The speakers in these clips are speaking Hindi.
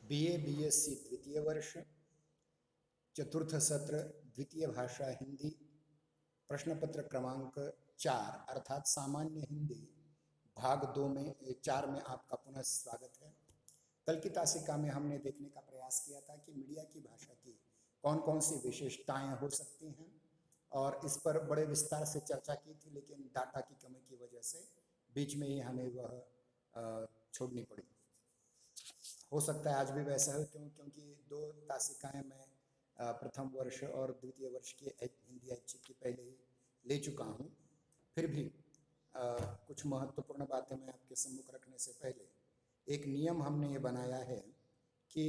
बीए बीएससी द्वितीय वर्ष, चतुर्थ सत्र, द्वितीय भाषा हिंदी, प्रश्न पत्र क्रमांक 4 अर्थात सामान्य हिंदी भाग 2 में 4 में आपका पुनः स्वागत है। कल की तासिका में हमने देखने का प्रयास किया था कि मीडिया की भाषा की कौन कौन सी विशेषताएं हो सकती हैं और इस पर बड़े विस्तार से चर्चा की थी, लेकिन डाटा की कमी की वजह से बीच में ही हमें वह छोड़नी पड़ी। हो सकता है आज भी वैसा हो, क्योंकि 2 तासिकाएं मैं प्रथम वर्ष और द्वितीय वर्ष की हिंदी ऐच्छिक की पहले ही ले चुका हूँ। फिर भी कुछ महत्वपूर्ण बातें मैं आपके सम्मुख रखने से पहले एक नियम हमने ये बनाया है कि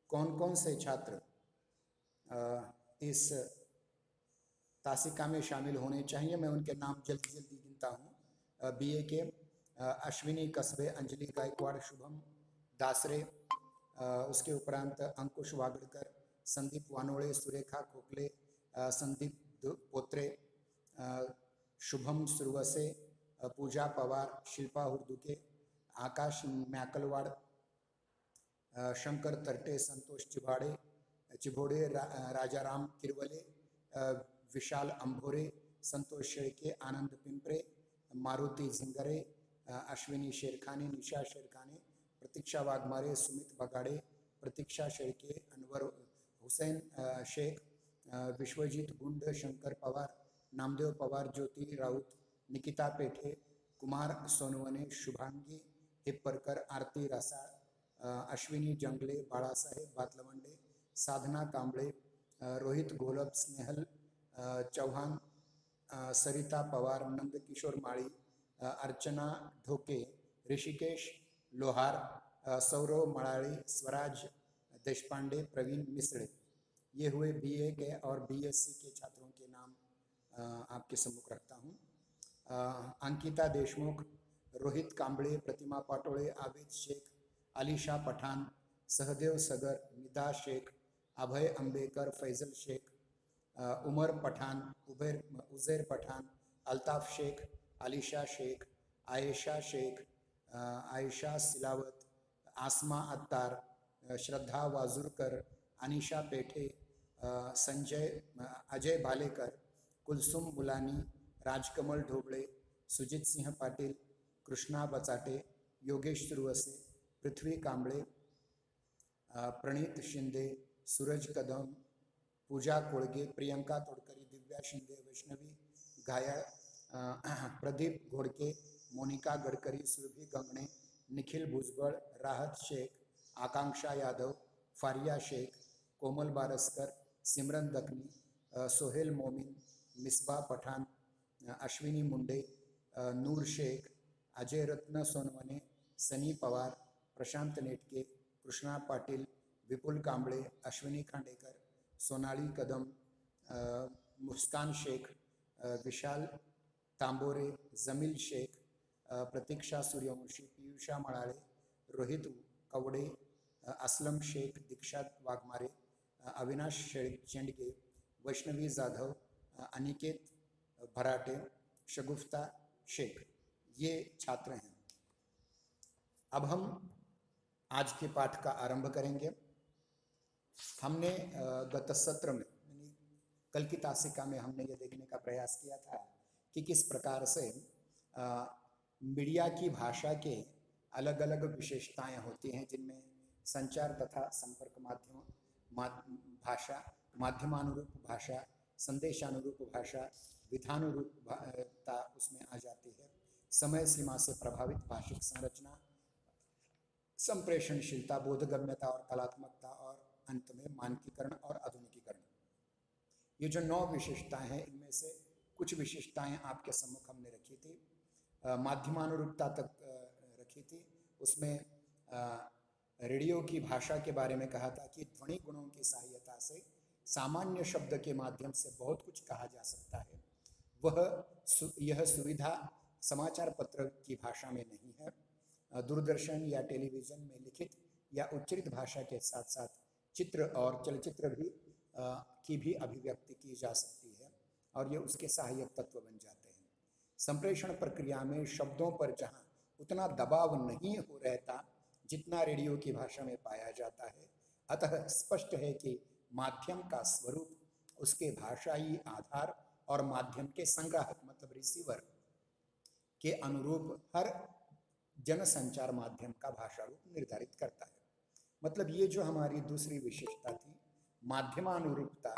कौन कौन से छात्र इस तासिका में शामिल होने चाहिए। मैं उनके नाम जल्दी जल्दी गिनता हूँ। बीए के अश्विनी कस्बे, अंजलि गायकवाड़, शुभम दासरे, उसके उपरांत अंकुश वागड़कर, संदीप वानोड़े, सुरेखा खोखले, संदीप पोत्रे, शुभम सुरवसे, पूजा पवार, शिल्पा हुर्दुके, आकाश मैकलवाड़, शंकर तरटे, संतोष चिभोड़े, राजाराम किरवले, विशाल अंभोरे, संतोष शेड़के, आनंद पिंपरे, मारुति झिंगरे, अश्विनी शेरखाने, निशा शेरखाने, प्रतीक्षा वाघमारे, सुमित बगाड़े, प्रतीक्षा शेड़के, अनवर हुसैन शेख, विश्वजीत गुंड, शंकर पवार, नामदेव पवार, ज्योति राउत, निकिता पेठे, कुमार सोनवने, शुभांगी हिप्परकर, आरती रसाळ, अश्विनी जंगले, बाळासाहेब बातलवंडे, साधना कांबळे, रोहित घोलप, स्नेहल चौहान, सरिता पवार, नंदकिशोर माळी, अर्चना ढोके, ऋषिकेश लोहार, सौरव मळाळे, स्वराज देशपांडे, प्रवीण मिश्रे। ये हुए बीए के और बीएससी के छात्रों के नाम आपके सम्मुख रखता हूँ। अंकिता देशमुख, रोहित कांबळे, प्रतिमा पाटोळे, आवेद शेख, आलिशा पठान, सहदेव सगर, निदा शेख, अभय अंबेकर, फैजल शेख, उमर पठान, उज़ैर पठान, अल्ताफ शेख, आलिशा शेख, आयशा शेख, आयशा सिलावत, आसमा अत्तार, श्रद्धा वाजुरकर, अनिशा पेठे, अजय भालेकर, कुलसुम मुलानी, राजकमल ढोबळे, सुजित सिंह पाटिल, कृष्णा बचाटे, योगेश सुरवसे, पृथ्वी कांबळे, प्रणीत शिंदे, सूरज कदम, पूजा कोळगे, प्रियंका तोडकरी, दिव्या शिंदे, वैष्णवी घायाळ, प्रदीप घोड़के, मोनिका गडकरी, सुरभि गंगणे, निखिल भुजबळ, राहत शेख, आकांक्षा यादव, फारिया शेख, कोमल बारस्कर, सिमरन दखनी, सोहेल मोमिन, मिसबा पठान, अश्विनी मुंडे, नूर शेख, अजय रत्न सोनवने, सनी पवार, प्रशांत नेटके, कृष्णा पाटिल, विपुल कांबळे, अश्विनी खांडेकर, सोनाली कदम, मुस्कान शेख, विशाल तांबोरे, जमील शेख, प्रतीक्षा सूर्यवंशी, पीयूषा मळाळे, रोहित कवडे, असलम शेख, दीक्षा वाघमारे, अविनाश शेंडगे, वैष्णवी जाधव, अनिकेत भराटे, शगुफ्ता शेख, ये छात्र हैं। अब हम आज के पाठ का आरंभ करेंगे। हमने गत सत्र में, कल की तासिका में हमने ये देखने का प्रयास किया था कि किस प्रकार से मीडिया की भाषा के अलग अलग विशेषताएं होती हैं, जिनमें संचार तथा संपर्क भाषा, माध्यमानुरूप भाषा, संदेशानुरूप भाषा, विधानुरूपता उसमें आ जाती है, समय सीमा से प्रभावित भाषिक संरचना, संप्रेषणशीलता, बोधगम्यता और कलात्मकता, और अंत में मानकीकरण और आधुनिकीकरण। ये जो 9 विशेषताएं हैं, इनमें से कुछ विशेषताएं आपके सम्मुख हमने रखी थी। माध्यमानुरूपता तक रखी थी। उसमें रेडियो की भाषा के बारे में कहा था कि ध्वनि गुणों की सहायता से सामान्य शब्द के माध्यम से बहुत कुछ कहा जा सकता है। यह सुविधा समाचार पत्र की भाषा में नहीं है। दूरदर्शन या टेलीविज़न में लिखित या उच्चरित भाषा के साथ साथ चित्र और चलचित्र की भी अभिव्यक्ति की जा सकती है और ये उसके सहायक तत्व बन जाते हैं। संप्रेषण प्रक्रिया में शब्दों पर जहाँ उतना दबाव नहीं हो रहता, जितना रेडियो की भाषा में पाया जाता है। अतः स्पष्ट है कि माध्यम का स्वरूप उसके भाषाई आधार और माध्यम के संग्राहक मतलब रिसीवर के अनुरूप हर जनसंचार माध्यम का भाषा रूप निर्धारित करता है। मतलब ये जो हमारी दूसरी विशेषता थी माध्यमानुरूपता,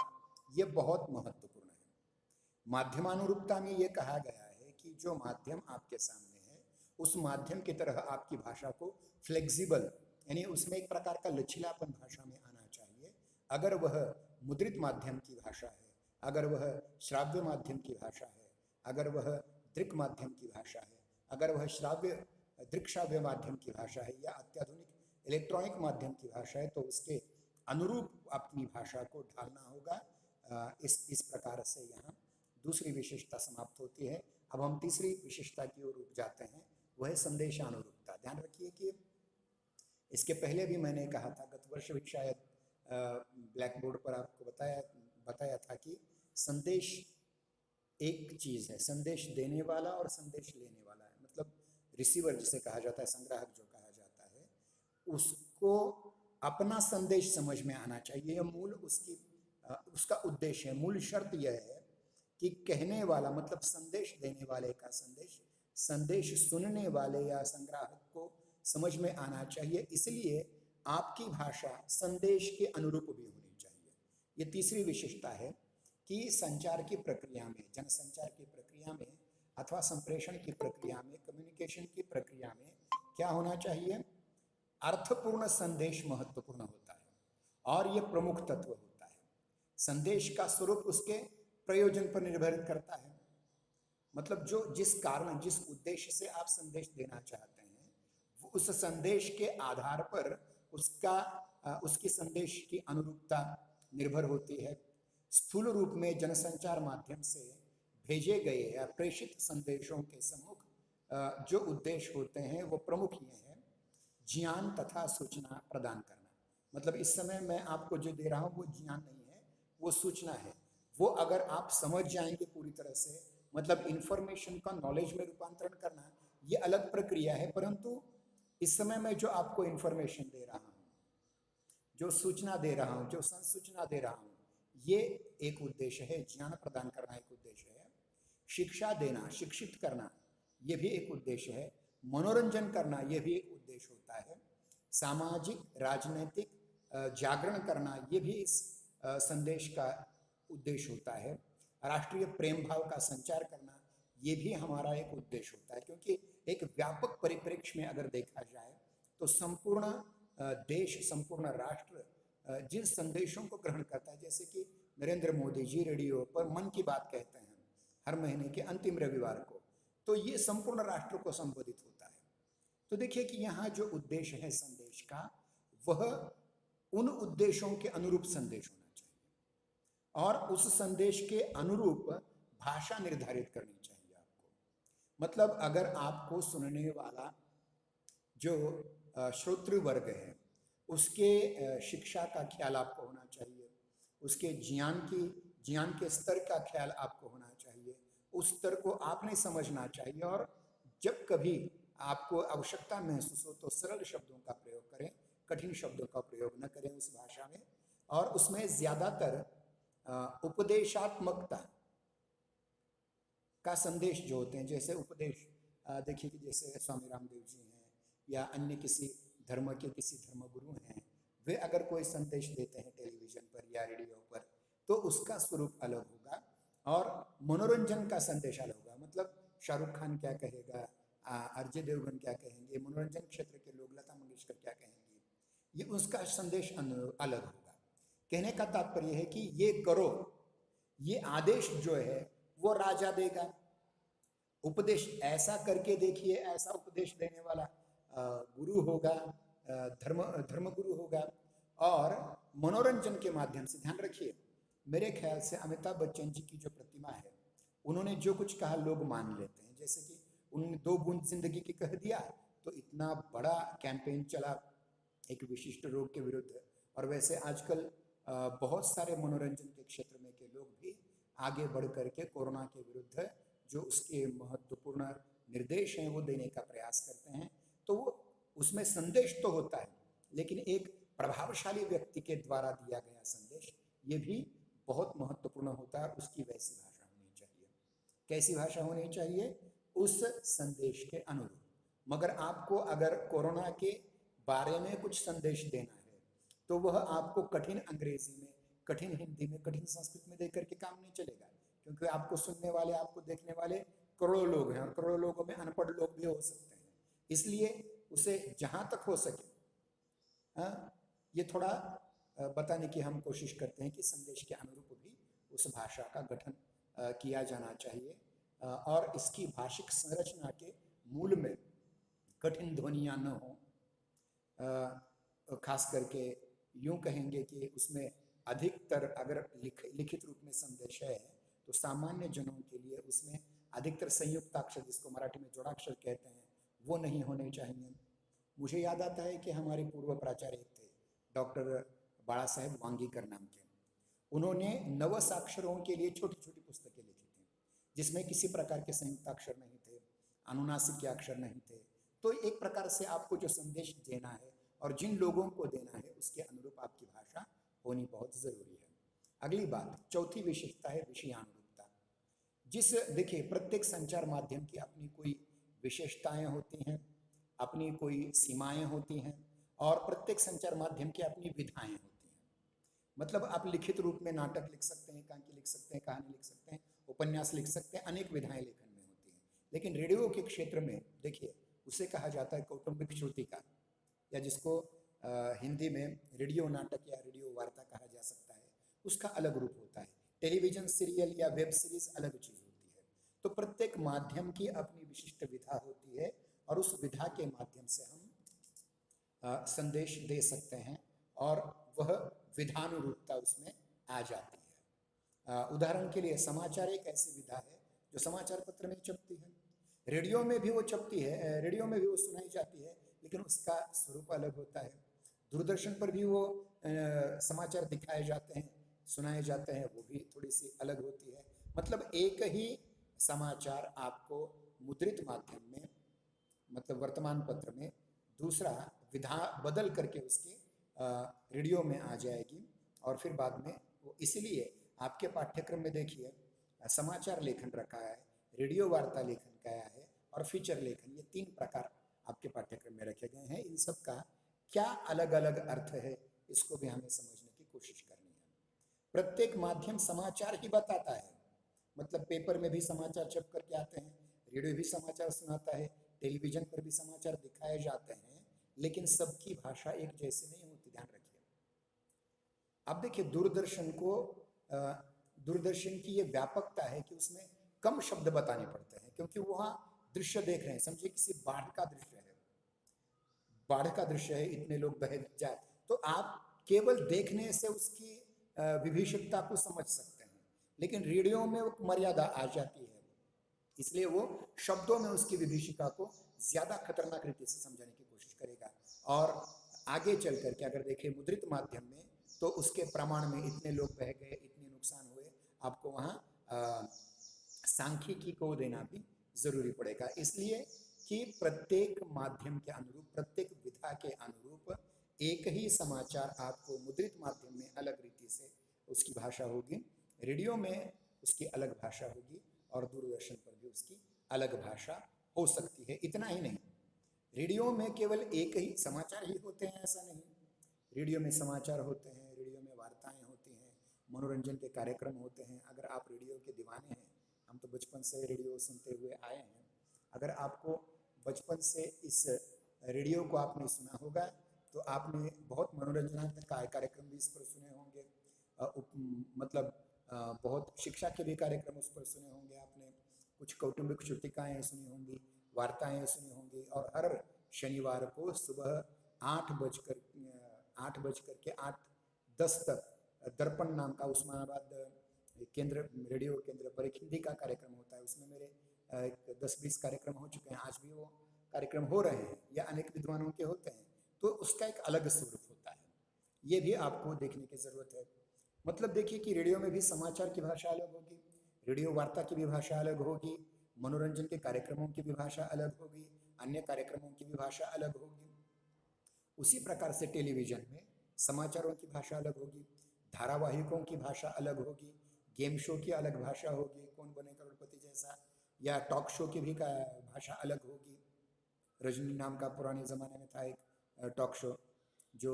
ये बहुत महत्वपूर्ण है। माध्यमानुरूपता में ये कहा गया है कि जो माध्यम आपके सामने है उस माध्यम की तरह आपकी भाषा को फ्लेक्सिबल, यानी उसमें एक प्रकार का लचीलापन भाषा में आना चाहिए। अगर वह मुद्रित माध्यम की भाषा है, अगर वह श्राव्य माध्यम की भाषा है, अगर वह दृक माध्यम की भाषा है, अगर वह श्राव्य दृक्श्राव्य माध्यम की भाषा है या अत्याधुनिक इलेक्ट्रॉनिक माध्यम की भाषा है, तो उसके अनुरूप अपनी भाषा को ढालना होगा। इस प्रकार से यहाँ दूसरी विशेषता समाप्त होती है। अब हम तीसरी विशेषता की ओर रुक जाते हैं, वह है संदेशानुरूपता। ध्यान रखिए कि इसके पहले भी मैंने कहा था, गत वर्ष भी शायद ब्लैक बोर्ड पर आपको बताया था कि संदेश एक चीज है, संदेश देने वाला और संदेश लेने वाला है। मतलब रिसीवर जिसे कहा जाता है, संग्राहक जो कहा जाता है, उसको अपना संदेश समझ में आना चाहिए। यह मूल उसका उद्देश्य है। मूल शर्त यह है कि कहने वाला मतलब संदेश देने वाले का संदेश संदेश सुनने वाले या संग्राहक को समझ में आना चाहिए। इसलिए आपकी भाषा संदेश के अनुरूप भी होनी चाहिए। ये तीसरी विशेषता है कि संचार की प्रक्रिया में, जनसंचार की प्रक्रिया में अथवा संप्रेषण की प्रक्रिया में, कम्युनिकेशन की प्रक्रिया में क्या होना चाहिए? अर्थपूर्ण संदेश महत्वपूर्ण होता है और ये प्रमुख तत्व होता है। संदेश का स्वरूप उसके प्रयोजन पर निर्भर करता है। मतलब जो जिस कारण, जिस उद्देश्य से आप संदेश देना चाहते हैं, वो उस संदेश के आधार पर उसकी संदेश की अनुरूपता निर्भर होती है। स्थूल रूप में जनसंचार माध्यम से भेजे गए या प्रेषित संदेशों के सम्मुख जो उद्देश्य होते हैं वो प्रमुख ये हैं: ज्ञान तथा सूचना प्रदान करना। मतलब इस समय मैं आपको जो दे रहा हूँ वो ज्ञान नहीं है, वो सूचना है। वो अगर आप समझ जाएंगे पूरी तरह से, मतलब इंफॉर्मेशन का नॉलेज में रूपांतरण करना, ये अलग प्रक्रिया है। परंतु इस समय मैं जो आपको इंफॉर्मेशन दे रहा हूँ, जो सूचना दे रहा हूँ, जो संसूचना दे रहा हूँ, ये एक उद्देश्य है। ज्ञान प्रदान करना एक उद्देश्य है। शिक्षा देना, शिक्षित करना, ये भी एक उद्देश्य है। मनोरंजन करना, ये भी एक उद्देश्य होता है। सामाजिक राजनीतिक जागरण करना, ये भी इस संदेश का उद्देश्य होता है। राष्ट्रीय प्रेम भाव का संचार करना, ये भी हमारा एक उद्देश्य होता है। क्योंकि एक व्यापक परिप्रेक्ष्य में अगर देखा जाए तो संपूर्ण देश, संपूर्ण राष्ट्र जिन संदेशों को ग्रहण करता है, जैसे कि नरेंद्र मोदी जी रेडियो पर मन की बात कहते हैं हर महीने के अंतिम रविवार को, तो ये संपूर्ण राष्ट्र को संबोधित होता है। तो देखिए कि यहाँ जो उद्देश्य है संदेश का, वह उन उद्देश्यों के अनुरूप संदेश होना चाहिए और उस संदेश के अनुरूप भाषा निर्धारित करनी चाहिए आपको। मतलब अगर आपको सुनने वाला जो श्रोतृ वर्ग है, उसके शिक्षा का ख्याल आपको होना चाहिए, उसके ज्ञान के स्तर का ख्याल आपको होना चाहिए, उस स्तर को आपने समझना चाहिए। और जब कभी आपको आवश्यकता महसूस हो तो सरल शब्दों का प्रयोग करें, कठिन शब्दों का प्रयोग न करें उस भाषा में। और उसमें ज्यादातर उपदेशात्मकता का संदेश जो होते हैं, जैसे उपदेश देखिए कि जैसे स्वामी रामदेव जी हैं या अन्य किसी धर्म के किसी धर्मगुरु हैं, वे अगर कोई संदेश देते हैं टेलीविजन पर या रेडियो पर, तो उसका स्वरूप अलग होगा और मनोरंजन का संदेश अलग होगा। मतलब शाहरुख खान क्या कहेगा, अजय देवगन क्या कहेंगे, मनोरंजन क्षेत्र के लोग, लता मंगेशकर क्या कहेंगे, ये उसका संदेश अलग होगा। कहने का तात्पर्य है कि ये करो, ये आदेश जो है वो राजा देगा। उपदेश ऐसा करके देखिए, ऐसा उपदेश देने वाला गुरु होगा, धर्म गुरु होगा। और मनोरंजन के माध्यम से, ध्यान रखिए, मेरे ख्याल से अमिताभ बच्चन जी की जो प्रतिमा है, उन्होंने जो कुछ कहा लोग मान लेते हैं। जैसे कि उन्होंने 2 बूंद जिंदगी की कह दिया तो इतना बड़ा कैंपेन चला एक विशिष्ट रोग के विरुद्ध। और वैसे आजकल बहुत सारे मनोरंजन के क्षेत्र में के लोग भी आगे बढ़ करके कोरोना के विरुद्ध जो उसके महत्वपूर्ण निर्देश हैं वो देने का प्रयास करते हैं। तो वो उसमें संदेश तो होता है, लेकिन एक प्रभावशाली व्यक्ति के द्वारा दिया गया संदेश ये भी बहुत महत्वपूर्ण होता है। उसकी वैसी भाषा होनी चाहिए। कैसी भाषा होनी चाहिए? उस संदेश के अनुरूप। मगर आपको अगर कोरोना के बारे में कुछ संदेश देना है तो वह आपको कठिन अंग्रेजी में, कठिन हिंदी में, कठिन संस्कृत में देकर के काम नहीं चलेगा, क्योंकि आपको सुनने वाले, आपको देखने वाले करोड़ों लोग हैं और करोड़ों लोगों में अनपढ़ लोग भी हो सकते हैं। इसलिए उसे जहां तक हो सके ये थोड़ा बताने की हम कोशिश करते हैं कि संदेश के अनुरूप भी उस भाषा का गठन किया जाना चाहिए और इसकी भाषिक संरचना के मूल में कठिन ध्वनियाँ न हो। खास करके यूं कहेंगे कि उसमें अधिकतर अगर लिखित रूप में संदेश है तो सामान्य जनों के लिए उसमें अधिकतर संयुक्ताक्षर, जिसको मराठी में जोड़ाक्षर कहते हैं, वो नहीं होने चाहिए। मुझे याद आता है कि हमारे पूर्व प्राचार्य थे डॉक्टर बाला साहेब वांगीकर नाम के। उन्होंने नवसाक्षरों के लिए छोटी छोटी पुस्तकें लिखी थी जिसमें किसी प्रकार के संयुक्ताक्षर नहीं थे, अनुनासिक अक्षर नहीं थे। तो एक प्रकार से आपको जो संदेश देना है और जिन लोगों को देना है उसके अनुरूप आपकी भाषा होनी बहुत जरूरी है। अगली बात, चौथी विशेषता है विषयानुरूपता। देखिए, प्रत्येक संचार माध्यम की अपनी कोई विशेषताएं होती हैं, अपनी कोई सीमाएं होती हैं और प्रत्येक संचार माध्यम की अपनी विधाएं होती हैं। मतलब आप लिखित रूप में नाटक लिख सकते हैं, एकांकी लिख सकते हैं, कहानी लिख सकते हैं, उपन्यास लिख सकते हैं, अनेक विधाएं लेखन में होती हैं। लेकिन रेडियो के क्षेत्र में देखिए, उसे कहा जाता है कौटुंबिक श्रुतिका, या जिसको हिंदी में रेडियो नाटक या रेडियो वार्ता कहा जा सकता है। उसका अलग रूप होता है। टेलीविजन सीरियल या वेब सीरीज अलग चीज होती है। तो प्रत्येक माध्यम की अपनी विशिष्ट विधा होती है और उस विधा के माध्यम से हम संदेश दे सकते हैं और वह विधानुरूपता उसमें आ जाती है। उदाहरण के लिए समाचार एक ऐसी विधा है जो समाचार पत्र में छपती है, रेडियो में भी वो छपती है, रेडियो में भी वो सुनाई जाती है, लेकिन उसका स्वरूप अलग होता है। दूरदर्शन पर भी वो समाचार दिखाए जाते हैं, सुनाए जाते हैं, वो भी थोड़ी सी अलग होती है। मतलब एक ही समाचार आपको मुद्रित माध्यम में, मतलब वर्तमान पत्र में, दूसरा विधा बदल करके उसकी रेडियो में आ जाएगी और फिर बाद में वो, इसीलिए आपके पाठ्यक्रम में देखिए समाचार लेखन रखा है, रेडियो वार्ता लेखन गया है और फीचर लेखन, ये 3 प्रकार आपके पाठ्यक्रम में रखे गए हैं। इन सब का क्या अलग अलग अर्थ है, इसको भी हमें समझने की कोशिश करनी है। प्रत्येक माध्यम समाचार ही बताता है, मतलब पेपर में भी समाचार छप करके आते हैं, रेडियो भी समाचार सुनाता है, टेलीविजन पर भी समाचार दिखाए जाते हैं, लेकिन सबकी भाषा एक जैसे नहीं होती, ध्यान रखिए। अब देखिए, दूरदर्शन की ये व्यापकता है कि उसमें कम शब्द बताने पड़ते हैं, क्योंकि वहाँ दृश्य देख रहे हैं। समझिए किसी बाढ़ का दृश्य है, बाढ़ का दृश्य है, इतने लोग बह जाए, तो आप केवल देखने से उसकी विभीषिकता को समझ सकते हैं, लेकिन रेडियो में वो मर्यादा आ जाती है, इसलिए वो शब्दों में उसकी विभीषिका को ज्यादा खतरनाक रीति से समझाने की कोशिश करेगा। और आगे चल करके अगर देखें मुद्रित माध्यम में, तो उसके प्रमाण में इतने लोग बह गए, इतने नुकसान हुए, आपको वहाँ सांख्यिकी को देना भी जरूरी पड़ेगा। इसलिए कि प्रत्येक माध्यम के अनुरूप, प्रत्येक विधा के अनुरूप एक ही समाचार आपको मुद्रित माध्यम में अलग रीति से उसकी भाषा होगी, रेडियो में उसकी अलग भाषा होगी और दूरदर्शन पर भी उसकी अलग भाषा हो सकती है। इतना ही नहीं, रेडियो में केवल एक ही समाचार ही होते हैं ऐसा नहीं, रेडियो में समाचार होते हैं, रेडियो में वार्ताएं होती हैं, मनोरंजन के कार्यक्रम होते हैं। अगर आप रेडियो के दीवाने हैं, हम तो बचपन से रेडियो सुनते हुए आए हैं, अगर आपको बचपन से इस रेडियो को आपने सुना होगा तो आपने बहुत मनोरंजनात्मक कार्यक्रम भी इस पर सुने होंगे, मतलब बहुत शिक्षा के भी कार्यक्रम उस पर सुने होंगे आपने, कुछ कौटुंबिक श्रुतिकाएँ सुनी होंगी, वार्ताएं सुनी होंगी। और हर शनिवार को सुबह 8 बज कर के 8:10 तक दर्पण नाम का उस्मानाबाद केंद्र, रेडियो केंद्र पर एक हिंदी का कार्यक्रम होता है, उसमें मेरे 10-20 कार्यक्रम हो चुके हैं, आज भी वो कार्यक्रम हो रहे हैं या अनेक विद्वानों के होते हैं, तो उसका एक अलग स्वरूप होता है, ये भी आपको देखने की जरूरत है। मतलब देखिए कि रेडियो में भी समाचार की भाषा अलग होगी, रेडियो वार्ता की भी भाषा अलग होगी, मनोरंजन के कार्यक्रमों की भी भाषा अलग होगी, अन्य कार्यक्रमों की भी भाषा अलग होगी। उसी प्रकार से टेलीविज़न में समाचारों की भाषा अलग होगी, धारावाहिकों की भाषा अलग होगी, गेम शो की अलग भाषा होगी, कौन बने करोड़पति जैसा, या टॉक शो की भी का भाषा अलग होगी। रजनी नाम का पुराने ज़माने में था एक टॉक शो जो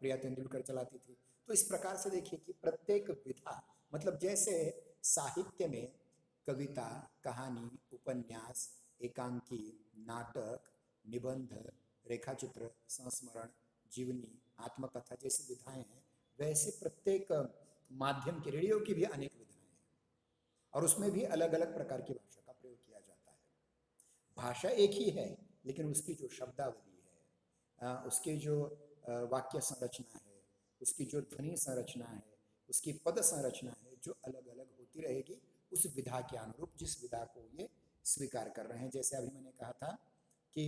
प्रिया तेंदुलकर चलाती थी। तो इस प्रकार से देखिए कि प्रत्येक विधा, मतलब जैसे साहित्य में कविता, कहानी, उपन्यास, एकांकी, नाटक, निबंध, रेखाचित्र, संस्मरण, जीवनी, आत्मकथा जैसी विधाएं हैं, वैसे प्रत्येक माध्यम की, रेडियो की भी अनेक विधाएं हैं और उसमें भी अलग अलग प्रकार की भाषा का प्रयोग किया जाता है। भाषा एक ही है, लेकिन उसकी जो शब्दावली है, उसके जो वाक्य संरचना है, उसकी जो ध्वनि संरचना है, उसकी पद संरचना है, जो अलग अलग होती रहेगी उस विधा के अनुरूप, जिस विधा को ये स्वीकार कर रहे हैं। जैसे अभी मैंने कहा था कि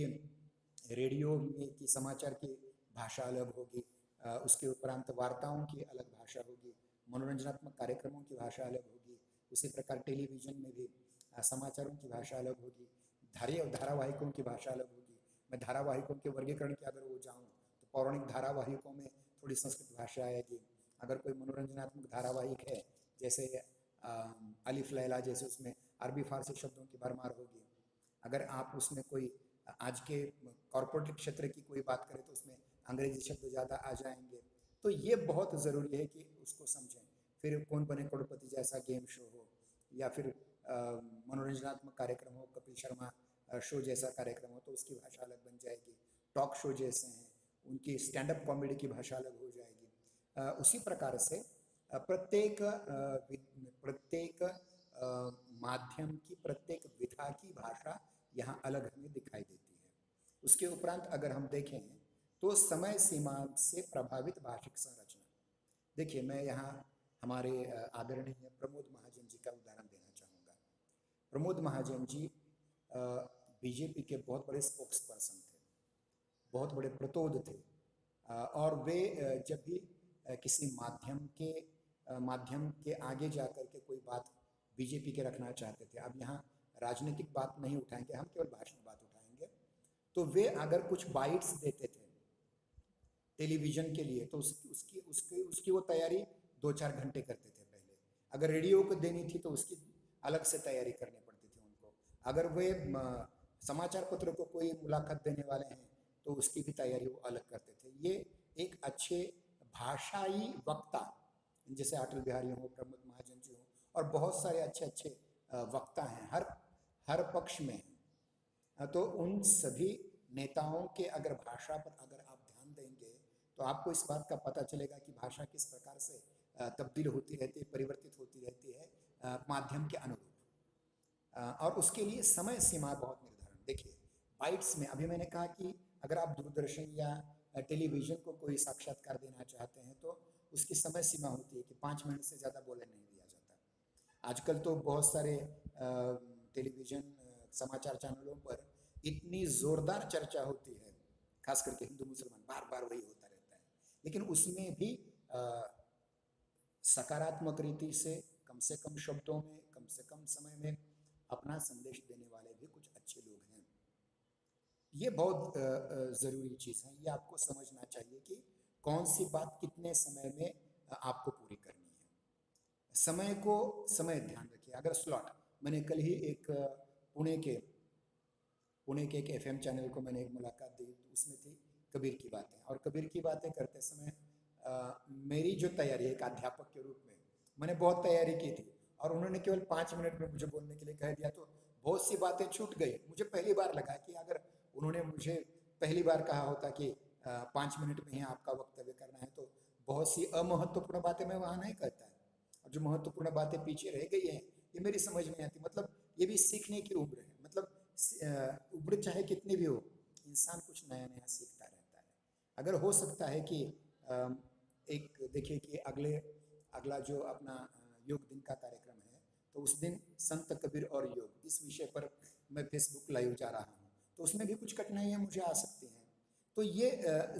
रेडियो में की समाचार की भाषा अलग होगी, उसके उपरांत वार्ताओं की अलग भाषा होगी, मनोरंजनात्मक कार्यक्रमों की भाषा अलग होगी। उसी प्रकार टेलीविज़न में भी समाचारों की भाषा अलग होगी, धारावाहिकों की भाषा अलग होगी। मैं धारावाहिकों के वर्गीकरण की अगर वो जाऊँ तो पौराणिक धारावाहिकों में थोड़ी संस्कृत भाषा आएगी। अगर कोई मनोरंजनात्मक धारावाहिक है जैसे अलिफ लैला, जैसे उसमें अरबी फारसी शब्दों की भरमार होगी। अगर आप उसमें कोई आज के कॉरपोरेट क्षेत्र की कोई बात करें तो उसमें अंग्रेजी शब्द ज़्यादा आ जाएंगे। तो ये बहुत ज़रूरी है कि उसको समझें। फिर कौन बने करोड़पति जैसा गेम शो हो, या फिर मनोरंजनात्मक कार्यक्रम हो, कपिल शर्मा शो जैसा कार्यक्रम हो, तो उसकी भाषा अलग बन जाएगी। टॉक शो जैसे हैं उनकी स्टैंड अप कॉमेडी की भाषा अलग हो जाएगी। उसी प्रकार से प्रत्येक माध्यम की, प्रत्येक विधा की भाषा यहाँ अलग हमें दिखाई देती है। उसके उपरांत अगर हम देखें तो समय सीमा से प्रभावित भाषिक संरचना। देखिए, मैं यहाँ हमारे आदरणीय प्रमोद महाजन जी का उदाहरण देना चाहूँगा। प्रमोद महाजन जी बीजेपी के बहुत बड़े स्पोक्स पर्सन थे, बहुत बड़े प्रतोद थे, और वे जब भी किसी माध्यम के आगे जा कर के कोई बात बीजेपी के रखना चाहते थे, अब यहाँ राजनीतिक बात नहीं उठाएंगे, हम केवल भाषण बात उठाएंगे, तो वे अगर कुछ बाइट्स देते थे टेलीविज़न के लिए तो उसकी वो तैयारी 2-4 घंटे करते थे पहले। अगर रेडियो को देनी थी तो उसकी अलग से तैयारी करनी पड़ती थी उनको। अगर वे समाचार पत्र को कोई मुलाकात देने वाले हैं तो उसकी भी तैयारी वो अलग करते थे। ये एक अच्छे भाषाई वक्ता, जैसे अटल बिहारी हो, प्रमोद महाजन जी हो, और बहुत सारे अच्छे अच्छे वक्ता हैं हर पक्ष में। तो उन सभी नेताओं के अगर भाषा पर अगर आप ध्यान देंगे तो आपको इस बात का पता चलेगा कि भाषा किस प्रकार से तब्दील होती रहती है, परिवर्तित होती रहती है माध्यम के अनुरूप। और उसके लिए समय सीमा बहुत निर्धारण। देखिए, बाइट्स में अभी मैंने कहा कि अगर आप दूरदर्शन या टेलीविज़न को कोई साक्षात्कार देना चाहते हैं तो उसकी समय सीमा होती है कि 5 मिनट से ज़्यादा बोलने नहीं दिया जाता। आजकल तो बहुत सारे टेलीविज़न समाचार चैनलों पर इतनी ज़ोरदार चर्चा होती है, खास करके हिंदू मुसलमान, बार बार वही होता रहता है, लेकिन उसमें भी सकारात्मक रीति से कम शब्दों में, कम से कम समय में अपना संदेश देने वाले भी कुछ अच्छे लोग हैं। ये बहुत ज़रूरी चीज़ है, ये आपको समझना चाहिए कि कौन सी बात कितने समय में आपको पूरी करनी है। समय ध्यान रखिए। अगर स्लॉट, मैंने कल ही एक पुणे के एक एफएम चैनल को मैंने एक मुलाकात दी, तो उसमें थी कबीर की बातें, और कबीर की बातें करते समय मेरी जो तैयारी है एक अध्यापक के रूप में, मैंने बहुत तैयारी की थी, और उन्होंने केवल 5 मिनट में मुझे बोलने के लिए कह दिया तो बहुत सी बातें छूट गई। मुझे पहली बार लगा कि अगर उन्होंने मुझे पहली बार कहा होता कि 5 मिनट में ही आपका वक्तव्य करना है, तो बहुत सी अमहत्वपूर्ण बातें मैं वहाँ नहीं कहता है, और जो महत्वपूर्ण बातें पीछे रह गई हैं ये मेरी समझ नहीं आती। मतलब ये भी सीखने की उम्र है, मतलब उम्र चाहे कितनी भी हो, इंसान कुछ नया नया सीखता रहता है। अगर हो सकता है कि एक देखिए कि अगला जो अपना योग दिन का कार्यक्रम है, तो उस दिन संत कबीर और योग इस विषय पर मैं फेसबुक लाइव जा रहा हूँ, तो उसमें भी कुछ कठिनाइयाँ मुझे आ सकती हैं। तो ये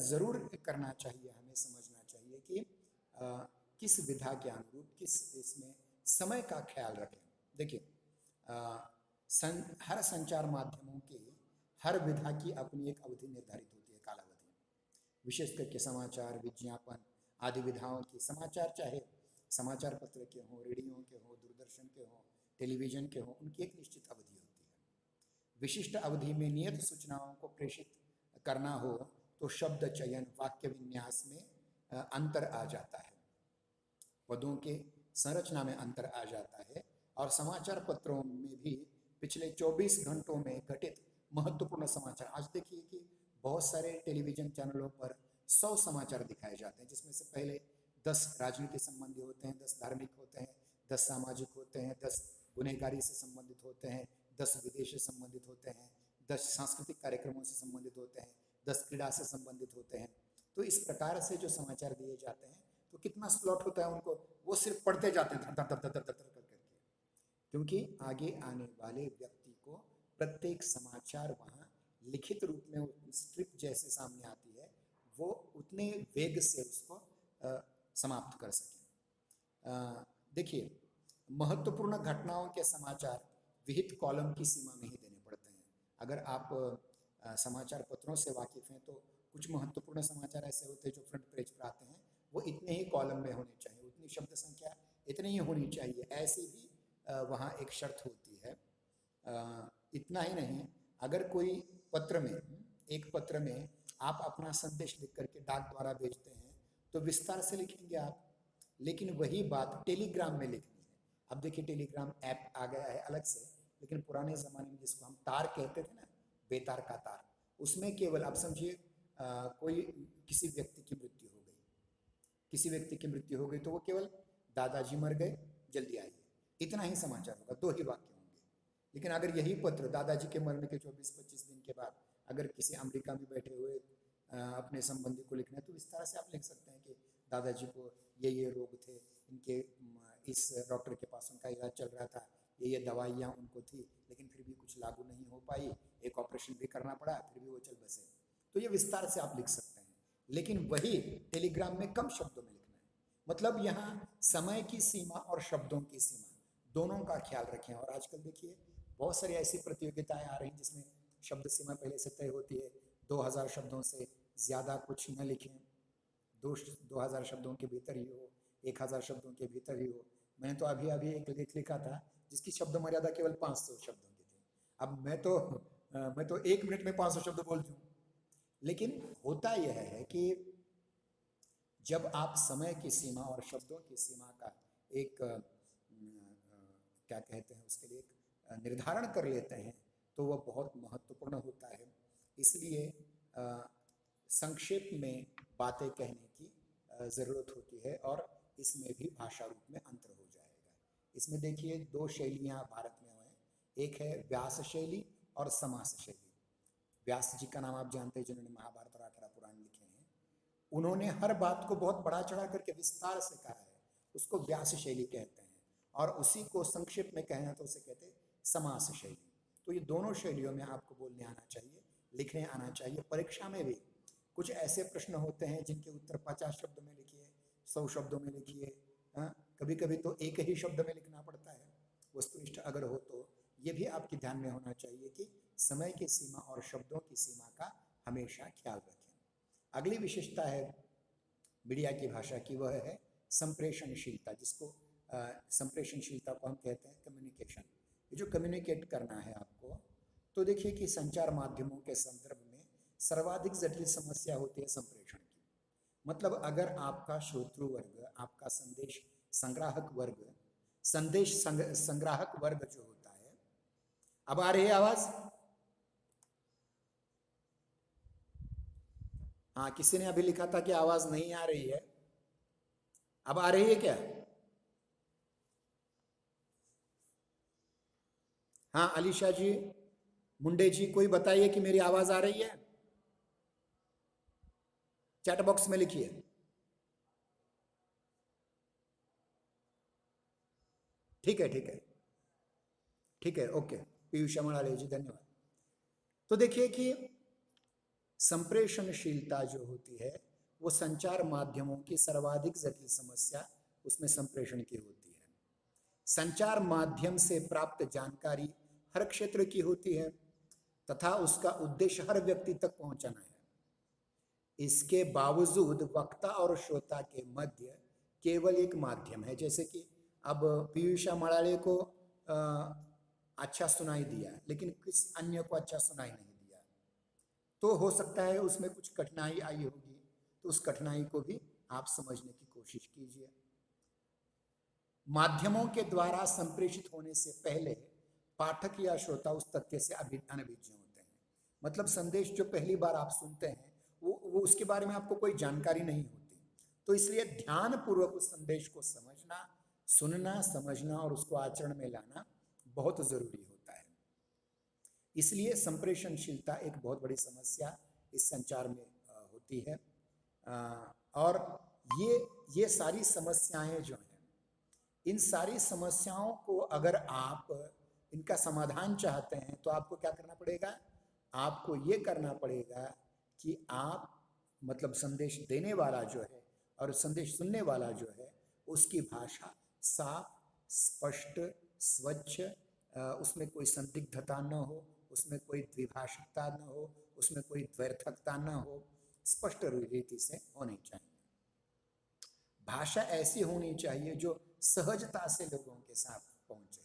ज़रूर करना चाहिए, हमें समझना चाहिए कि किस विधा के अनुरूप किस इसमें समय का ख्याल रखें। देखिए, हर संचार माध्यमों की हर विधा की अपनी एक अवधि निर्धारित होती है, कालावधि। विशेष करके समाचार, विज्ञापन आदि विधाओं की, समाचार चाहे समाचार पत्र के हों, रेडियो के हों, दूरदर्शन के हों, टेलीविजन के हों, उनकी एक निश्चित अवधि होती है। विशिष्ट अवधि में नियत सूचनाओं को प्रेषित करना हो तो शब्द चयन, वाक्य विन्यास में अंतर आ जाता है, पदों के संरचना में अंतर आ जाता है। और समाचार पत्रों में भी पिछले 24 घंटों में घटित महत्वपूर्ण समाचार, आज देखिए कि बहुत सारे टेलीविजन चैनलों पर 100 समाचार दिखाए जाते हैं, जिसमें से पहले 10 राजनीति संबंधी होते हैं, 10 धार्मिक होते हैं, 10 सामाजिक होते हैं, 10 गुनहगारी से संबंधित होते हैं, 10 विदेश से संबंधित होते हैं, 10 सांस्कृतिक कार्यक्रमों से संबंधित होते हैं, 10 क्रीड़ा से संबंधित होते हैं। तो इस प्रकार से जो समाचार दिए जाते हैं तो कितना स्लॉट होता है उनको, वो सिर्फ पढ़ते जाते हैं धर धर धर धर धर करके, क्योंकि आगे आने वाले व्यक्ति को प्रत्येक समाचार वहाँ लिखित रूप में स्क्रिप्ट जैसे सामने आती है, वो उतने वेग से उसको समाप्त कर सकें। देखिए, महत्वपूर्ण घटनाओं के समाचार विहित कॉलम की सीमा में ही देने पड़ते हैं। अगर आप समाचार पत्रों से वाकिफ हैं तो कुछ महत्वपूर्ण समाचार ऐसे होते हैं जो फ्रंट पेज पर आते हैं, वो इतने ही कॉलम में होने चाहिए, उतनी शब्द संख्या इतनी ही होनी चाहिए, ऐसी भी वहाँ एक शर्त होती है। इतना ही नहीं, अगर कोई पत्र में, एक पत्र में आप अपना संदेश लिख करके डाक द्वारा भेजते हैं तो विस्तार से लिखेंगे आप, लेकिन वही बात टेलीग्राम में लिखनी है। अब देखिए, टेलीग्राम ऐप आ गया है अलग से, लेकिन पुराने ज़माने में जिसको हम तार कहते थे ना, बेतार का तार, उसमें केवल आप समझिए कोई किसी व्यक्ति की मृत्यु हो गई, किसी व्यक्ति की मृत्यु हो गई तो वो केवल दादाजी मर गए जल्दी आइए, इतना ही समाचार होगा, 2 ही वाक्य होंगे। लेकिन अगर यही पत्र दादाजी के मरने के 24-25 दिन के बाद अगर किसी अमेरिका में बैठे हुए अपने संबंधी को लिखना है तो इस तरह से आप लिख सकते हैं कि दादाजी को ये रोग थे, इनके इस डॉक्टर के पास उनका इलाज चल रहा था, ये दवाइयाँ उनको थी, लेकिन फिर भी कुछ लागू नहीं हो पाई, एक ऑपरेशन भी करना पड़ा, फिर भी वो चल बसे। तो ये विस्तार से आप लिख सकते हैं, लेकिन वही टेलीग्राम में कम शब्दों में लिखना है। मतलब यहाँ समय की सीमा और शब्दों की सीमा दोनों का ख्याल रखें। और आजकल देखिए बहुत सारी ऐसी प्रतियोगिताएं आ रही हैं जिसमें शब्द सीमा पहले से तय होती है, 2000 शब्दों से ज़्यादा कुछ न लिखें, 2000 शब्दों के भीतर ही हो, 1000 शब्दों के भीतर ही हो। मैंने तो अभी अभी एक लेख लिखा था जिसकी शब्द मर्यादा केवल 500 शब्दों की थी। अब मैं तो 1 मिनट में 500 शब्द बोल दूँ। लेकिन होता यह है कि जब आप समय की सीमा और शब्दों की सीमा का एक क्या कहते हैं उसके लिए एक निर्धारण कर लेते हैं तो वह बहुत महत्वपूर्ण होता है। इसलिए संक्षेप में बातें कहने की ज़रूरत होती है और इसमें भी भाषा रूप में अंतर हो जाएगा। इसमें देखिए 2 शैलियाँ भारत में हैं, एक है व्यास शैली और समास शैली। व्यास जी का नाम आप जानते हैं, जिन्होंने महाभारत और 18 पुराण लिखे हैं। उन्होंने हर बात को बहुत बढ़ा चढ़ा करके विस्तार से कहा है, उसको व्यास शैली कहते हैं, और उसी को संक्षेप में कहना तो उसे कहते हैं समास शैली। तो ये दोनों शैलियों में आपको बोलने आना चाहिए, लिखने आना चाहिए। परीक्षा में भी कुछ ऐसे प्रश्न होते हैं जिनके उत्तर 50 शब्दों में लिखिए, 100 शब्दों में लिखिए, कभी कभी तो एक ही शब्द में लिखना पड़ता है वस्तुनिष्ठ अगर हो तो। ये भी आपके ध्यान में होना चाहिए कि समय की सीमा और शब्दों की सीमा का हमेशा ख्याल रखें। अगली विशेषता है मीडिया की भाषा की, वह है संप्रेषणशीलता, जिसको संप्रेषणशीलता को हम कहते हैं कम्युनिकेशन। ये जो कम्युनिकेट करना है आपको, तो देखिए कि संचार माध्यमों के संदर्भ में सर्वाधिक जटिल समस्या होती है संप्रेषण की। मतलब अगर आपका श्रोतृ वर्ग, आपका संदेश संग्राहक वर्ग, संदेश संग्राहक वर्ग जो होता है, अब आ रही है आवाज? हाँ, किसी ने अभी लिखा था कि आवाज नहीं आ रही है, अब आ रही है क्या? हाँ, अलीशा जी, मुंडे जी, कोई बताइए कि मेरी आवाज आ रही है? चैट बॉक्स में लिखिए। ठीक है, ठीक है, ठीक है, ओके। पीयूष मणाले जी, धन्यवाद। तो देखिए कि संप्रेषणशीलता जो होती है वो संचार माध्यमों की सर्वाधिक जटिल समस्या उसमें संप्रेषण की होती है। संचार माध्यम से प्राप्त जानकारी हर क्षेत्र की होती है तथा उसका उद्देश्य हर व्यक्ति तक पहुंचाना है। इसके बावजूद वक्ता और श्रोता के मध्य केवल एक माध्यम है। जैसे कि अब पीयूषा मराड़े को अच्छा सुनाई दिया, लेकिन किस अन्य को अच्छा सुनाई नहीं दिया, तो हो सकता है उसमें कुछ कठिनाई आई होगी। तो उस कठिनाई को भी आप समझने की कोशिश कीजिए। माध्यमों के द्वारा संप्रेषित होने से पहले पाठक या श्रोता उस तथ्य से अनभिज्ञ होते हैं। मतलब संदेश जो पहली बार आप सुनते हैं वो उसके बारे में आपको कोई जानकारी नहीं होती। तो इसलिए ध्यान पूर्वक उस संदेश को समझना, सुनना, समझना और उसको आचरण में लाना बहुत जरूरी होता है। इसलिए संप्रेषणशीलता एक बहुत बड़ी समस्या इस संचार में होती है। और ये सारी समस्याएं जो हैं, इन सारी समस्याओं को अगर आप इनका समाधान चाहते हैं तो आपको क्या करना पड़ेगा? आपको ये करना पड़ेगा कि आप मतलब संदेश देने वाला जो है और संदेश सुनने वाला जो है उसकी भाषा साफ, स्पष्ट, स्वच्छ, उसमें कोई संदिग्धता न हो, उसमें कोई द्विभाषिकता न हो, उसमें कोई द्व्यर्थकता न हो, स्पष्ट रीति से होनी चाहिए। भाषा ऐसी होनी चाहिए जो सहजता से लोगों के साथ पहुंचे,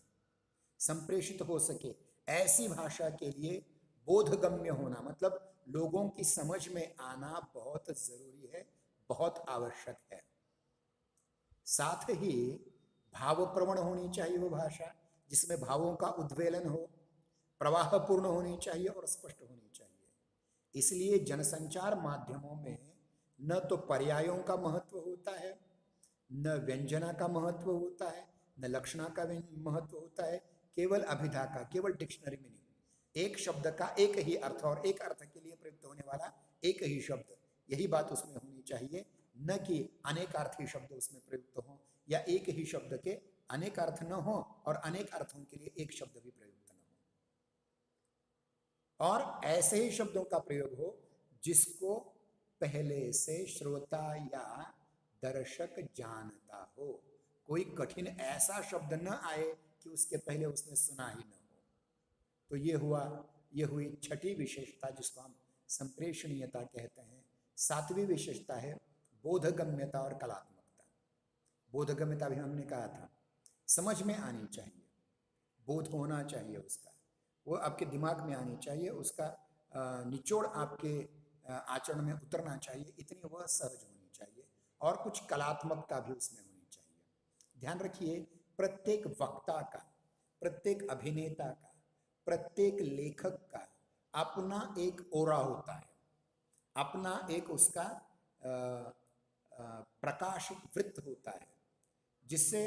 संप्रेषित हो सके। ऐसी भाषा के लिए बोधगम्य होना, मतलब लोगों की समझ में आना बहुत जरूरी है, बहुत आवश्यक है। साथ ही भावप्रवण होनी चाहिए वो भाषा, जिसमें भावों का उद्वेलन हो, प्रवाहपूर्ण होनी चाहिए और स्पष्ट होनी चाहिए। इसलिए जनसंचार माध्यमों में न तो पर्यायों का महत्व होता है, न व्यंजना का महत्व होता है, न लक्षणा का महत्व होता है, केवल अभिधा का, केवल डिक्शनरी मीनिंग, एक शब्द का एक ही अर्थ और एक अर्थ के लिए प्रयुक्त होने वाला एक ही शब्द, यही बात उसमें होनी चाहिए। न कि अनेकार्थी शब्द उसमें प्रयुक्त हो या एक ही शब्द के अनेक अर्थ न हो और अनेक अर्थों के लिए एक शब्द भी प्रयुक्त न हो। और ऐसे ही शब्दों का प्रयोग हो जिसको पहले से श्रोता या दर्शक जानता हो। कोई कठिन ऐसा शब्द न आए कि उसके पहले उसने सुना ही न हो। तो ये हुई छठी विशेषता, जिसको हम संप्रेषणीयता कहते हैं। सातवीं विशेषता है बोधगम्यता और कलात्मकता। बोधगम्यता भी हमने कहा था, समझ में आनी चाहिए, बोध होना चाहिए उसका, वो आपके दिमाग में आनी चाहिए, उसका निचोड़ आपके आचरण में उतरना चाहिए, इतनी वह सहज होनी चाहिए। और कुछ कलात्मकता भी उसमें होनी चाहिए। ध्यान रखिए, प्रत्येक वक्ता का, प्रत्येक अभिनेता का, प्रत्येक लेखक का अपना एक ओरा होता है, अपना एक उसका प्रकाश वृत्त होता है, जिससे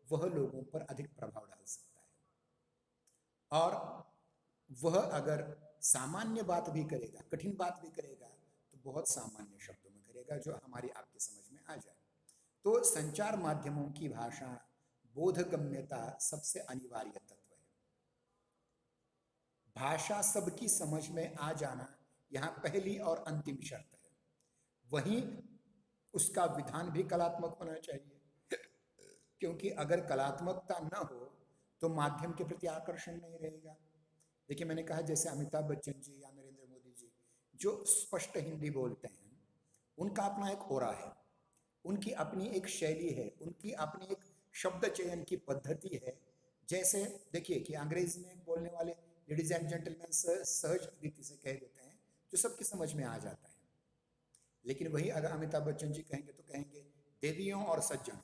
वह लोगों पर अधिक प्रभाव डाल सकता है। और वह अगर सामान्य बात भी करेगा, कठिन बात भी करेगा, तो बहुत सामान्य शब्दों में करेगा जो हमारी आपकी समझ में आ जाए। तो संचार माध्यमों की भाषा बोधगम्यता सबसे अनिवार्य तत्व है। भाषा सबकी समझ में आ जाना यहाँ पहली और अंतिम शर्त है। वहीं उसका विधान भी कलात्मक होना चाहिए, क्योंकि अगर कलात्मकता न हो तो माध्यम के प्रति आकर्षण नहीं रहेगा। देखिए, मैंने कहा जैसे अमिताभ बच्चन जी या नरेंद्र मोदी जी जो स्पष्ट हिंदी बोलते हैं, उनका अपना एक ओरा है, उनकी अपनी एक शैली है, उनकी अपनी एक शब्द चयन की पद्धति है। जैसे देखिए कि अंग्रेजी में बोलने वाले लेडीज एंड जेंटलमैन सहज रीति से कह देते हैं, जो सबकी समझ में आ जाता है। लेकिन वही अगर अमिताभ बच्चन जी कहेंगे तो कहेंगे देवियों और सज्जन,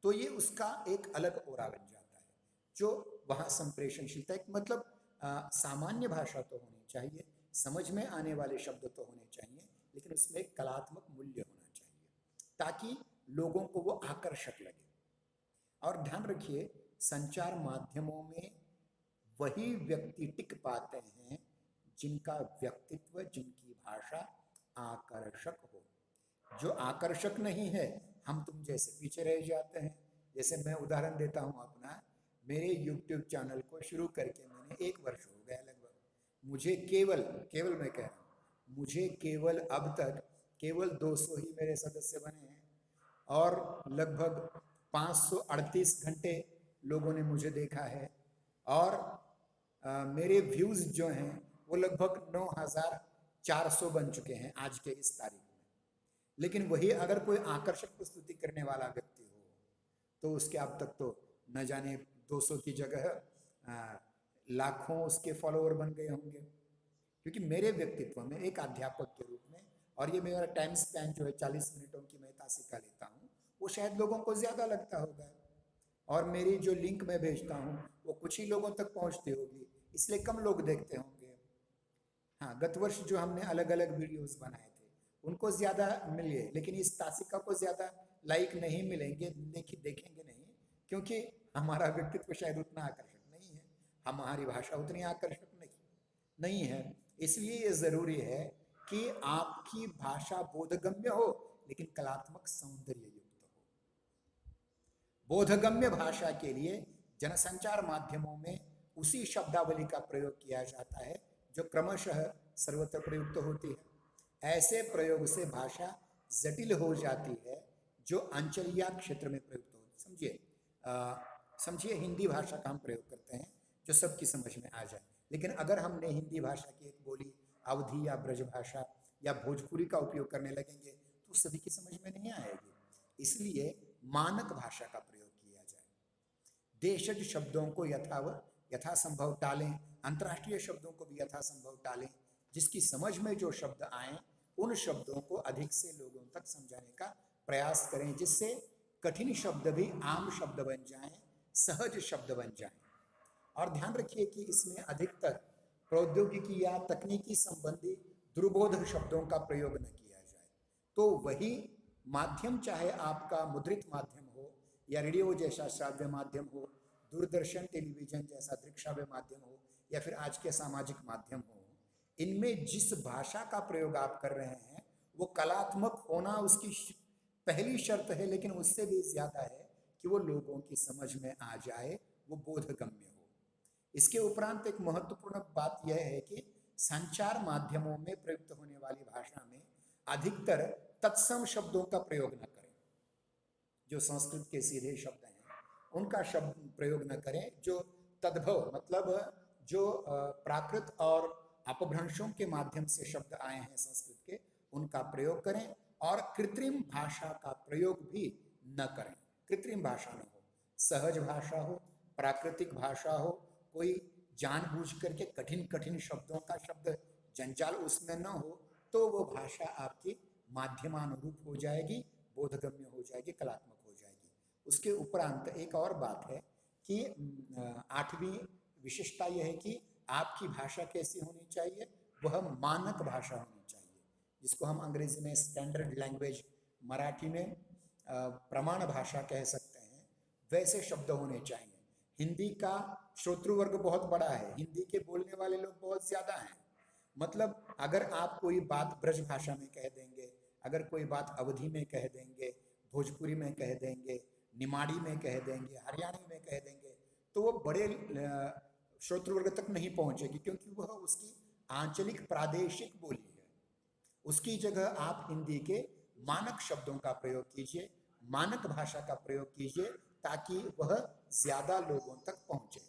तो ये उसका एक अलग ओरा बन जाता है, जो वहाँ संप्रेषणशीलता, एक मतलब सामान्य भाषा तो होनी चाहिए, समझ में आने वाले शब्द तो होने चाहिए, लेकिन उसमें एक कलात्मक मूल्य होना चाहिए ताकि लोगों को वो आकर्षक लगे। और ध्यान रखिए, संचार माध्यमों में वही व्यक्ति टिक पाते हैं जिनका व्यक्तित्व, जिनकी भाषा आकर्षक हो। जो आकर्षक नहीं है, हम तुम जैसे पीछे रह जाते हैं। जैसे मैं उदाहरण देता हूँ अपना, मेरे YouTube चैनल को शुरू करके मैंने 1 वर्ष हो गया लगभग। मुझे केवल मैं कह रहा हूँ, मुझे केवल अब तक केवल 200 ही मेरे सदस्य बने हैं और लगभग 538 घंटे लोगों ने मुझे देखा है। और मेरे व्यूज़ जो हैं वो लगभग 9400 बन चुके हैं आज के इस तारीख में। लेकिन वही अगर कोई आकर्षक प्रस्तुति करने वाला व्यक्ति हो तो उसके अब तक तो न जाने 200 की जगह लाखों उसके फॉलोअर बन गए होंगे। क्योंकि मेरे व्यक्तित्व में एक अध्यापक के रूप में, और ये मेरा टाइम स्पैन जो है 40 मिनटों की मैं तासिका लेता हूँ, वो शायद लोगों को ज़्यादा लगता होगा, और मेरी जो लिंक मैं भेजता हूँ वो कुछ ही लोगों तक पहुँचती होगी, इसलिए कम लोग देखते होंगे। हाँ, गत वर्ष जो हमने अलग अलग वीडियोस बनाए थे उनको ज़्यादा मिले, लेकिन इस तासिका को ज़्यादा लाइक नहीं मिलेंगे, देखेंगे नहीं, क्योंकि हमारा व्यक्तित्व शायद उतना आकर्षक नहीं है, हमारी भाषा उतनी आकर्षक नहीं है। इसलिए ये ज़रूरी है कि आपकी भाषा बोधगम्य हो लेकिन कलात्मक सौंदर्य युक्त हो। बोधगम्य भाषा के लिए जनसंचार माध्यमों में उसी शब्दावली का प्रयोग किया जाता है जो क्रमशः सर्वत्र प्रयुक्त होती है। ऐसे प्रयोग से भाषा जटिल हो जाती है जो अंचलिया क्षेत्र में प्रयुक्त होती है। समझिए हिंदी भाषा का हम प्रयोग करते हैं जो सबकी समझ में आ जाए, लेकिन अगर हमने हिंदी भाषा की एक बोली अवधी या ब्रज भाषा या भोजपुरी का उपयोग करने लगेंगे तो सभी की समझ में नहीं आएगी। इसलिए मानक भाषा का प्रयोग किया जाए। देशज शब्दों को यथासंभव टालें, अंतर्राष्ट्रीय शब्दों को भी यथासंभव टालें। जिसकी समझ में जो शब्द आए उन शब्दों को अधिक से लोगों तक समझाने का प्रयास करें, जिससे कठिन शब्द भी आम शब्द बन जाएं, सहज शब्द बन जाएं। और ध्यान रखिए कि इसमें अधिकतर प्रौद्योगिकी या तकनीकी संबंधी दुर्बोध शब्दों का प्रयोग न किया जाए। तो वही माध्यम, चाहे आपका मुद्रित माध्यम हो या रेडियो जैसा श्राव्य माध्यम हो, दूरदर्शन टेलीविजन जैसा दृश्यश्राव्य माध्यम हो, या फिर आज के सामाजिक माध्यम हो, इनमें जिस भाषा का प्रयोग आप कर रहे हैं वो कलात्मक होना उसकी पहली शर्त है, लेकिन उससे भी ज्यादा है कि वो लोगों की समझ में आ जाए, वो बोधगम्य हो। इसके उपरांत एक महत्वपूर्ण बात यह है कि संचार माध्यमों में प्रयुक्त होने वाली भाषा में अधिकतर तत्सम शब्दों का प्रयोग न करें। जो संस्कृत के सीधे शब्द हैं उनका शब्द प्रयोग न करें। जो तद्भव मतलब जो प्राकृत और अपभ्रंशों के माध्यम से शब्द आए हैं संस्कृत के, उनका प्रयोग करें। और कृत्रिम भाषा का प्रयोग भी न करें। कृत्रिम भाषा न हो, सहज भाषा हो, प्राकृतिक भाषा हो, कोई जानबूझ करके कठिन कठिन शब्दों का शब्द जंजाल उसमें न हो, तो वो भाषा आपकी माध्यमानुरूप हो जाएगी, बोधगम्य हो जाएगी, कलात्मक हो जाएगी। उसके उपरांत एक और बात है कि 8वीं विशेषता यह है कि आपकी भाषा कैसी होनी चाहिए, वह मानक भाषा होनी चाहिए, जिसको हम अंग्रेजी में स्टैंडर्ड लैंग्वेज, मराठी में प्रमाण भाषा कह सकते हैं, वैसे शब्द होने चाहिए। हिंदी का श्रोतृवर्ग बहुत बड़ा है, हिंदी के बोलने वाले लोग बहुत ज्यादा हैं। मतलब अगर आप कोई बात ब्रज भाषा में कह देंगे, अगर कोई बात अवधी में कह देंगे, भोजपुरी में कह देंगे, निमाड़ी में कह देंगे, हरियाणवी में कह देंगे, तो वो बड़े श्रोतृवर्ग तक नहीं पहुंचेगी, क्योंकि वह उसकी आंचलिक प्रादेशिक बोली है। उसकी जगह आप हिंदी के मानक शब्दों का प्रयोग कीजिए, मानक भाषा का प्रयोग कीजिए, ताकि वह ज्यादा लोगों तक पहुंचे।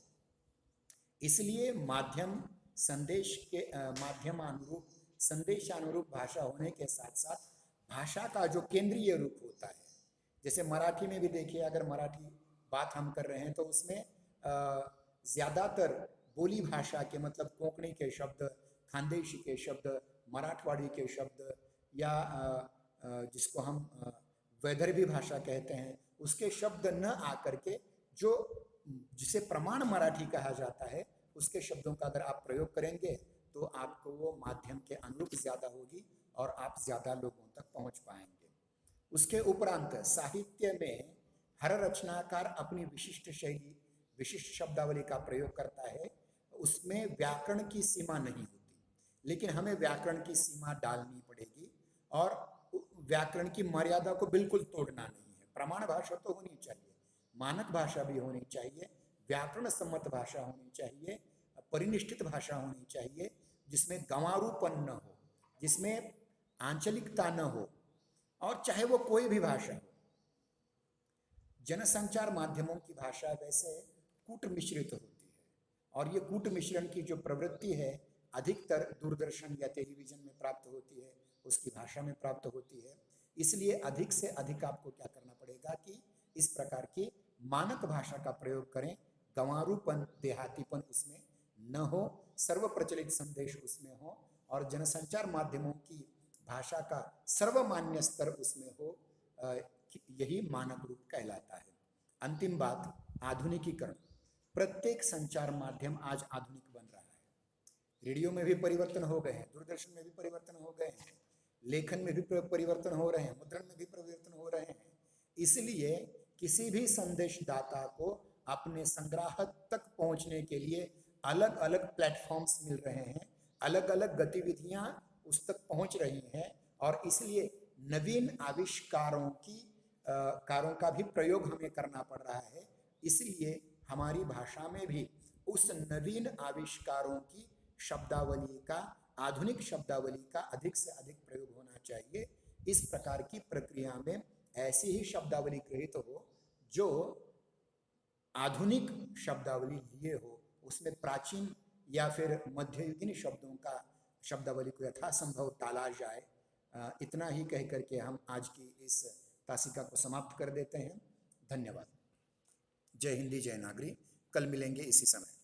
इसलिए माध्यम संदेश के माध्यमानुरूप, संदेशानुरूप भाषा होने के साथ साथ भाषा का जो केंद्रीय रूप होता है, जैसे मराठी में भी देखिए, अगर मराठी बात हम कर रहे हैं तो उसमें ज़्यादातर बोली भाषा के मतलब कोंकणी के शब्द, खानदेशी के शब्द, मराठवाड़ी के शब्द, या जिसको हम वैदर्भी भाषा कहते हैं, उसके शब्द न आकर के जो जिसे प्रमाण मराठी कहा जाता है उसके शब्दों का अगर आप प्रयोग करेंगे तो आपको वो माध्यम के अनुरूप ज़्यादा होगी और आप ज़्यादा लोगों तक पहुंच पाएंगे। उसके उपरांत साहित्य में हर रचनाकार अपनी विशिष्ट शैली, विशिष्ट शब्दावली का प्रयोग करता है। उसमें व्याकरण की सीमा नहीं होती, लेकिन हमें व्याकरण की सीमा डालनी पड़ेगी और व्याकरण की मर्यादा को बिल्कुल तोड़ना नहीं है। प्रमाण भाषा तो होनी चाहिए, मानक भाषा भी होनी चाहिए, व्याकरण सम्मत भाषा होनी चाहिए, परिनिष्ठित भाषा होनी चाहिए, जिसमें गंवारूपन न हो, जिसमें आंचलिकता न हो, और चाहे वो कोई भी भाषा हो। जनसंचार माध्यमों की भाषा वैसे कूट मिश्रित होती है, और ये कूट मिश्रण की जो प्रवृत्ति है अधिकतर दूरदर्शन या टेलीविजन में प्राप्त होती है, उसकी भाषा में प्राप्त होती है। इसलिए अधिक से अधिक आपको क्या करना पड़ेगा कि इस प्रकार की मानक भाषा का प्रयोग करें, गंवारूपन देहातीपन उसमें न हो, सर्व प्रचलित संदेश उसमें हो और जनसंचार माध्यमों की भाषा का सर्वमान्य स्तर उसमें हो। यही मानक रूप कहलाता है। अंतिम बात, आधुनिकीकरण। प्रत्येक संचार माध्यम आज आधुनिक बन रहा है। रेडियो में भी परिवर्तन हो गए हैं, दूरदर्शन में भी परिवर्तन हो गए हैं, लेखन में भी परिवर्तन हो रहे हैं, मुद्रण में भी परिवर्तन हो रहे हैं। इसलिए किसी भी संदेशदाता को अपने संग्राहक तक पहुंचने के लिए अलग अलग प्लेटफॉर्म्स मिल रहे हैं, अलग अलग गतिविधियां उस तक पहुंच रही हैं और इसलिए नवीन आविष्कारों का भी प्रयोग हमें करना पड़ रहा है। इसलिए हमारी भाषा में भी उस नवीन आविष्कारों की शब्दावली का, आधुनिक शब्दावली का अधिक से अधिक प्रयोग होना चाहिए। इस प्रकार की प्रक्रिया में ऐसी ही शब्दावली गृहीत हो जो आधुनिक शब्दावली लिए हो, उसमें प्राचीन या फिर मध्ययुगीन शब्दों का शब्दावली को यथासंभव टाला जाए। इतना ही कह करके हम आज की इस तासिका को समाप्त कर देते हैं। धन्यवाद। जय हिंदी, जय नागरी। कल मिलेंगे इसी समय।